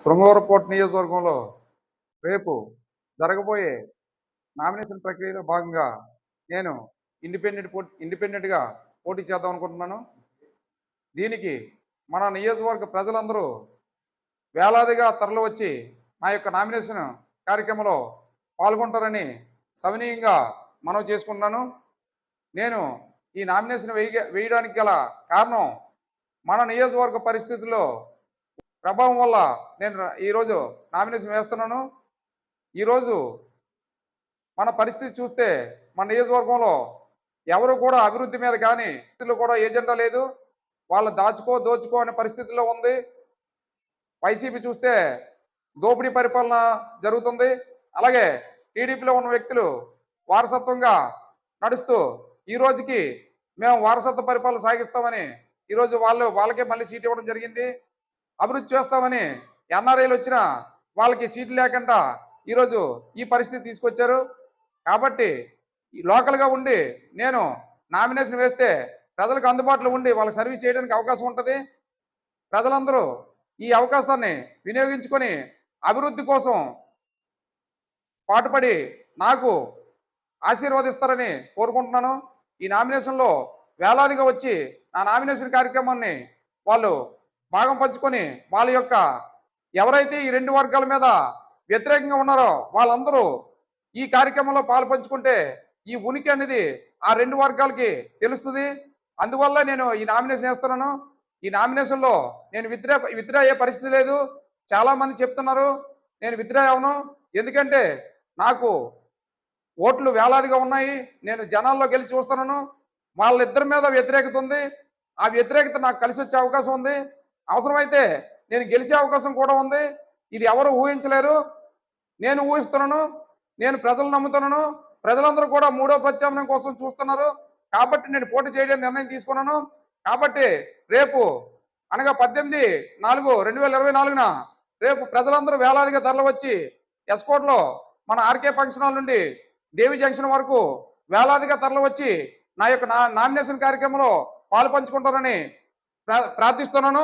శృంగవరపుకోట నియోజకవర్గంలో రేపు జరగబోయే నామినేషన్ ప్రక్రియలో భాగంగా నేను ఇండిపెండెంట్గా పోటీ చేద్దాం అనుకుంటున్నాను. దీనికి మన నియోజకవర్గ ప్రజలందరూ వేలాదిగా తరలివచ్చి నా యొక్క నామినేషన్ కార్యక్రమంలో పాల్గొంటారని సవినీయంగా మనవి చేసుకుంటున్నాను. నేను ఈ నామినేషన్ వేయడానికి గల కారణం మన నియోజకవర్గ పరిస్థితుల్లో ప్రభావం వల్ల నేను ఈరోజు నామినేషన్ వేస్తున్నాను. ఈరోజు మన పరిస్థితి చూస్తే మన నియోజకవర్గంలో ఎవరు కూడా అభివృద్ధి మీద కానీ కూడా ఏజెండా లేదు. వాళ్ళు దోచుకో అనే పరిస్థితిలో ఉంది. వైసీపీ చూస్తే దోపిడీ పరిపాలన జరుగుతుంది. అలాగే టీడీపీలో ఉన్న వ్యక్తులు వారసత్వంగా నడుస్తూ ఈ రోజుకి మేము వారసత్వ పరిపాలన సాగిస్తామని ఈరోజు వాళ్ళకే మళ్ళీ సీట్ ఇవ్వడం జరిగింది. అభివృద్ధి చేస్తామని ఎన్ఆర్ఐలు వచ్చినా వాళ్ళకి సీట్లు లేకుండా ఈరోజు ఈ పరిస్థితి తీసుకొచ్చారు. కాబట్టి లోకల్గా ఉండి నేను నామినేషన్ వేస్తే ప్రజలకు అందుబాటులో ఉండి వాళ్ళకి సర్వీస్ చేయడానికి అవకాశం ఉంటుంది. ప్రజలందరూ ఈ అవకాశాన్ని వినియోగించుకొని అభివృద్ధి కోసం పాటుపడి నాకు ఆశీర్వదిస్తారని కోరుకుంటున్నాను. ఈ నామినేషన్లో వేలాదిగా వచ్చి నా నామినేషన్ కార్యక్రమాన్ని వాళ్ళు భాగం పంచుకొని వాళ్ళ యొక్క ఎవరైతే ఈ రెండు వర్గాల మీద వ్యతిరేకంగా ఉన్నారో వాళ్ళందరూ ఈ కార్యక్రమంలో పాలు పంచుకుంటే ఈ ఉనికి అనేది ఆ రెండు వర్గాలకి తెలుస్తుంది. అందువల్ల నేను ఈ నామినేషన్ వేస్తున్నాను. ఈ నామినేషన్లో నేను విత్డ్రా అయ్యే పరిస్థితి లేదు. చాలామంది చెప్తున్నారు నేను విత్డ్రా అవ్వను. ఎందుకంటే నాకు ఓట్లు వేలాదిగా ఉన్నాయి. నేను జనాల్లోకి వెళ్ళి చూస్తున్నాను. వాళ్ళిద్దరి మీద వ్యతిరేకత ఉంది. ఆ వ్యతిరేకత నాకు కలిసి వచ్చే అవకాశం ఉంది. అవసరమైతే నేను గెలిచే అవకాశం కూడా ఉంది. ఇది ఎవరు ఊహించలేరు. నేను ఊహిస్తున్నాను. నేను ప్రజలు నమ్ముతున్నాను. ప్రజలందరూ కూడా మూడో ప్రత్యామ్నాయం కోసం చూస్తున్నారు. కాబట్టి నేను పోటీ చేయడానికి నిర్ణయం తీసుకున్నాను. కాబట్టి రేపు అనగా 18/4/2024 రేపు ప్రజలందరూ వేలాదిగా తరలి వచ్చి ఎస్కోట్లో మన ఆర్కే ఫంక్షన్ హాల్ నుండి దేవి జంక్షన్ వరకు వేలాదిగా తరలి వచ్చి నా నామినేషన్ కార్యక్రమంలో పాలు పంచుకుంటారని ప్రార్థిస్తున్నాను.